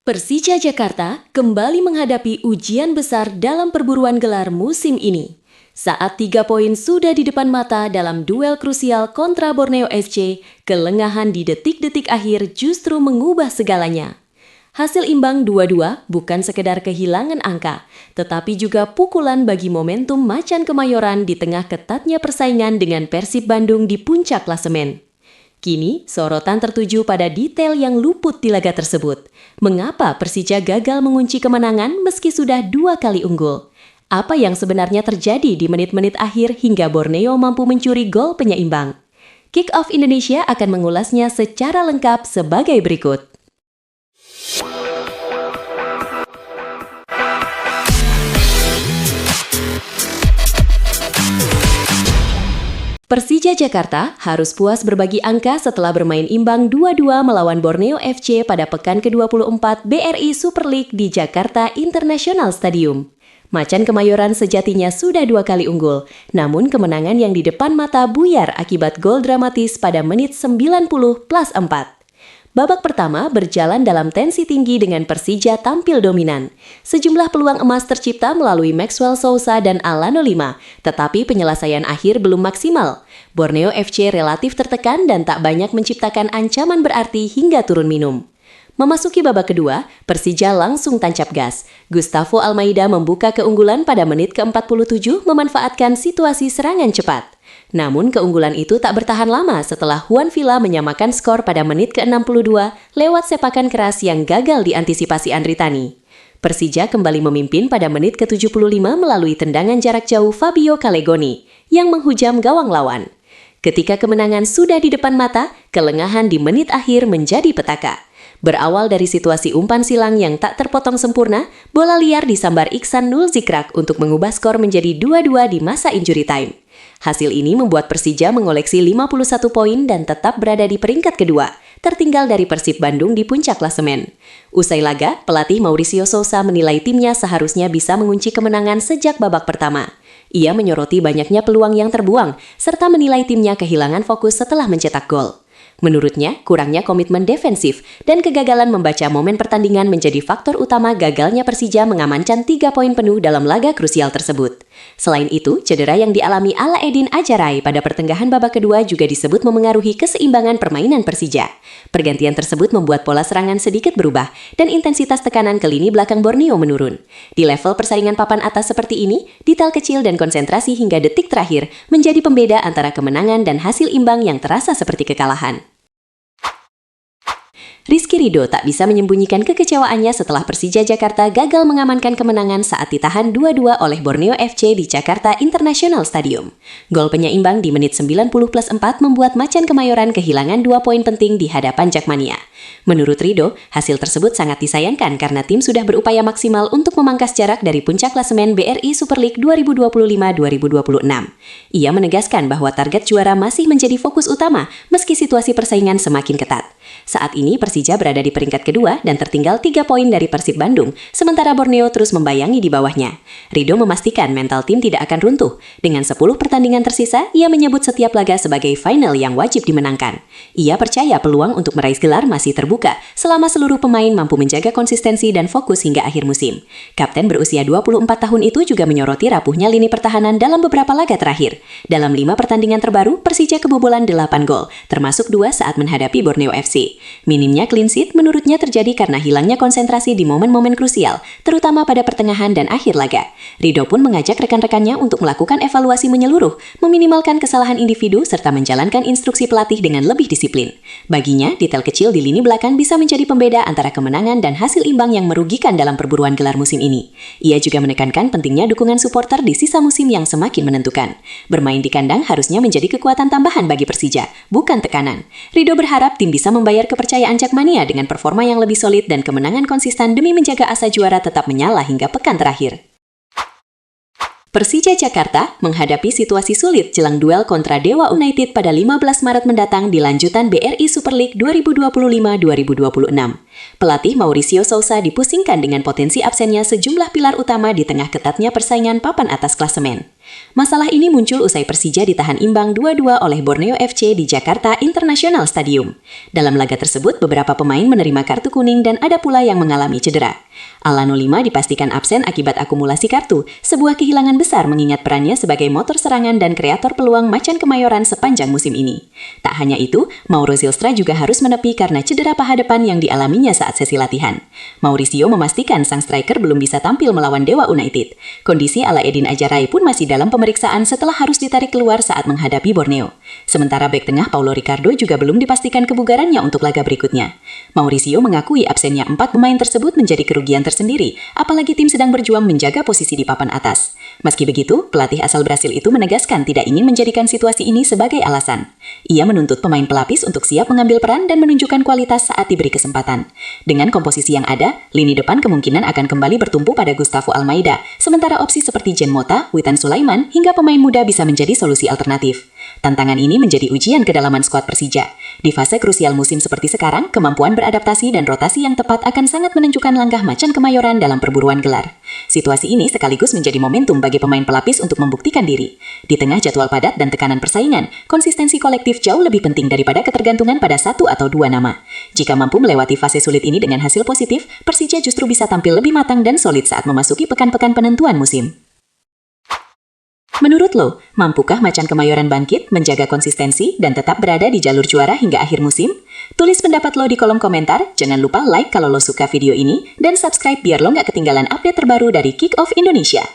Persija Jakarta kembali menghadapi ujian besar dalam perburuan gelar musim ini. Saat 3 poin sudah di depan mata dalam duel krusial kontra Borneo FC, kelengahan di detik-detik akhir justru mengubah segalanya. Hasil imbang 2-2 bukan sekedar kehilangan angka, tetapi juga pukulan bagi momentum Macan Kemayoran di tengah ketatnya persaingan dengan Persib Bandung di puncak klasemen. Kini, sorotan tertuju pada detail yang luput di laga tersebut. Mengapa Persija gagal mengunci kemenangan meski sudah 2 kali unggul? Apa yang sebenarnya terjadi di menit-menit akhir hingga Borneo mampu mencuri gol penyeimbang? Kick Off Indonesia akan mengulasnya secara lengkap sebagai berikut. Persija Jakarta harus puas berbagi angka setelah bermain imbang 2-2 melawan Borneo FC pada pekan ke-24 BRI Super League di Jakarta International Stadium. Macan Kemayoran sejatinya sudah 2 kali unggul, namun kemenangan yang di depan mata buyar akibat gol dramatis pada menit 90+4. Babak pertama berjalan dalam tensi tinggi dengan Persija tampil dominan. Sejumlah peluang emas tercipta melalui Maxwell Sousa dan Alano Lima, tetapi penyelesaian akhir belum maksimal. Borneo FC relatif tertekan dan tak banyak menciptakan ancaman berarti hingga turun minum. Memasuki babak kedua, Persija langsung tancap gas. Gustavo Almeida membuka keunggulan pada menit ke-47 memanfaatkan situasi serangan cepat. Namun keunggulan itu tak bertahan lama setelah Juan Villa menyamakan skor pada menit ke-62 lewat sepakan keras yang gagal diantisipasi Andri Tani. Persija kembali memimpin pada menit ke-75 melalui tendangan jarak jauh Fabio Calegoni yang menghujam gawang lawan. Ketika kemenangan sudah di depan mata, kelengahan di menit akhir menjadi petaka. Berawal dari situasi umpan silang yang tak terpotong sempurna, bola liar disambar Iksan Nulzikrak untuk mengubah skor menjadi 2-2 di masa injury time. Hasil ini membuat Persija mengoleksi 51 poin dan tetap berada di peringkat kedua, tertinggal dari Persib Bandung di puncak klasemen. Usai laga, pelatih Mauricio Sousa menilai timnya seharusnya bisa mengunci kemenangan sejak babak pertama. Ia menyoroti banyaknya peluang yang terbuang, serta menilai timnya kehilangan fokus setelah mencetak gol. Menurutnya, kurangnya komitmen defensif dan kegagalan membaca momen pertandingan menjadi faktor utama gagalnya Persija mengamankan 3 poin penuh dalam laga krusial tersebut. Selain itu, cedera yang dialami Alaeddin Ajarai pada pertengahan babak kedua juga disebut memengaruhi keseimbangan permainan Persija. Pergantian tersebut membuat pola serangan sedikit berubah dan intensitas tekanan ke lini belakang Borneo menurun. Di level persaingan papan atas seperti ini, detail kecil dan konsentrasi hingga detik terakhir menjadi pembeda antara kemenangan dan hasil imbang yang terasa seperti kekalahan. Rizky Ridho tak bisa menyembunyikan kekecewaannya setelah Persija Jakarta gagal mengamankan kemenangan saat ditahan 2-2 oleh Borneo FC di Jakarta International Stadium. Gol penyeimbang di menit 90+4 membuat Macan Kemayoran kehilangan 2 poin penting di hadapan Jakmania. Menurut Ridho, hasil tersebut sangat disayangkan karena tim sudah berupaya maksimal untuk memangkas jarak dari puncak klasemen BRI Super League 2025-2026. Ia menegaskan bahwa target juara masih menjadi fokus utama meski situasi persaingan semakin ketat. Saat ini Persija berada di peringkat kedua dan tertinggal 3 poin dari Persib Bandung, sementara Borneo terus membayangi di bawahnya. Ridho memastikan mental tim tidak akan runtuh. Dengan 10 pertandingan tersisa, ia menyebut setiap laga sebagai final yang wajib dimenangkan. Ia percaya peluang untuk meraih gelar masih terbuka selama seluruh pemain mampu menjaga konsistensi dan fokus hingga akhir musim. Kapten berusia 24 tahun itu juga menyoroti rapuhnya lini pertahanan dalam beberapa laga terakhir. Dalam 5 pertandingan terbaru, Persija kebobolan 8 gol, termasuk 2 saat menghadapi Borneo FC. Minimnya clean sheet menurutnya terjadi karena hilangnya konsentrasi di momen-momen krusial, terutama pada pertengahan dan akhir laga. Ridho pun mengajak rekan-rekannya untuk melakukan evaluasi menyeluruh, meminimalkan kesalahan individu, serta menjalankan instruksi pelatih dengan lebih disiplin. Baginya, detail kecil di lini belakang bisa menjadi pembeda antara kemenangan dan hasil imbang yang merugikan dalam perburuan gelar musim ini. Ia juga menekankan pentingnya dukungan supporter di sisa musim yang semakin menentukan. Bermain di kandang harusnya menjadi kekuatan tambahan bagi Persija, bukan tekanan. Ridho berharap tim bisa membayar kepercayaan Jakmania dengan performa yang lebih solid dan kemenangan konsisten demi menjaga asa juara tetap menyala hingga pekan terakhir. Persija Jakarta menghadapi situasi sulit jelang duel kontra Dewa United pada 15 Maret mendatang di lanjutan BRI Super League 2025-2026. Pelatih Mauricio Sousa dipusingkan dengan potensi absennya sejumlah pilar utama di tengah ketatnya persaingan papan atas klasemen. Masalah ini muncul usai Persija ditahan imbang 2-2 oleh Borneo FC di Jakarta International Stadium. Dalam laga tersebut, beberapa pemain menerima kartu kuning dan ada pula yang mengalami cedera. Alano 5 dipastikan absen akibat akumulasi kartu, sebuah kehilangan besar mengingat perannya sebagai motor serangan dan kreator peluang Macan Kemayoran sepanjang musim ini. Tak hanya itu, Mauro Zylstra juga harus menepi karena cedera paha depan yang dialaminya saat sesi latihan. Mauricio memastikan sang striker belum bisa tampil melawan Dewa United. Kondisi ala Edin Ajarai pun masih dalam pemeriksaan setelah harus ditarik keluar saat menghadapi Borneo. Sementara bek tengah Paulo Ricardo juga belum dipastikan kebugarannya untuk laga berikutnya. Mauricio mengakui absennya 4 pemain tersebut menjadi kerugian tersendiri, apalagi tim sedang berjuang menjaga posisi di papan atas. Meski begitu, pelatih asal Brasil itu menegaskan tidak ingin menjadikan situasi ini sebagai alasan. Ia menuntut pemain pelapis untuk siap mengambil peran dan menunjukkan kualitas saat diberi kesempatan. Dengan komposisi yang ada, lini depan kemungkinan akan kembali bertumpu pada Gustavo Almeida, sementara opsi seperti Jean Mota, Witan Sulaiman, hingga pemain muda bisa menjadi solusi alternatif. Tantangan ini menjadi ujian kedalaman skuad Persija. Di fase krusial musim seperti sekarang, kemampuan beradaptasi dan rotasi yang tepat akan sangat menentukan langkah Macan Kemayoran dalam perburuan gelar. Situasi ini sekaligus menjadi momentum bagi pemain pelapis untuk membuktikan diri. Di tengah jadwal padat dan tekanan persaingan, konsistensi kolektif jauh lebih penting daripada ketergantungan pada 1 atau 2 nama. Jika mampu melewati fase sulit ini dengan hasil positif, Persija justru bisa tampil lebih matang dan solid saat memasuki pekan-pekan penentuan musim. Menurut lo, mampukah Macan Kemayoran bangkit, menjaga konsistensi, dan tetap berada di jalur juara hingga akhir musim? Tulis pendapat lo di kolom komentar, jangan lupa like kalau lo suka video ini, dan subscribe biar lo nggak ketinggalan update terbaru dari Kick Off Indonesia.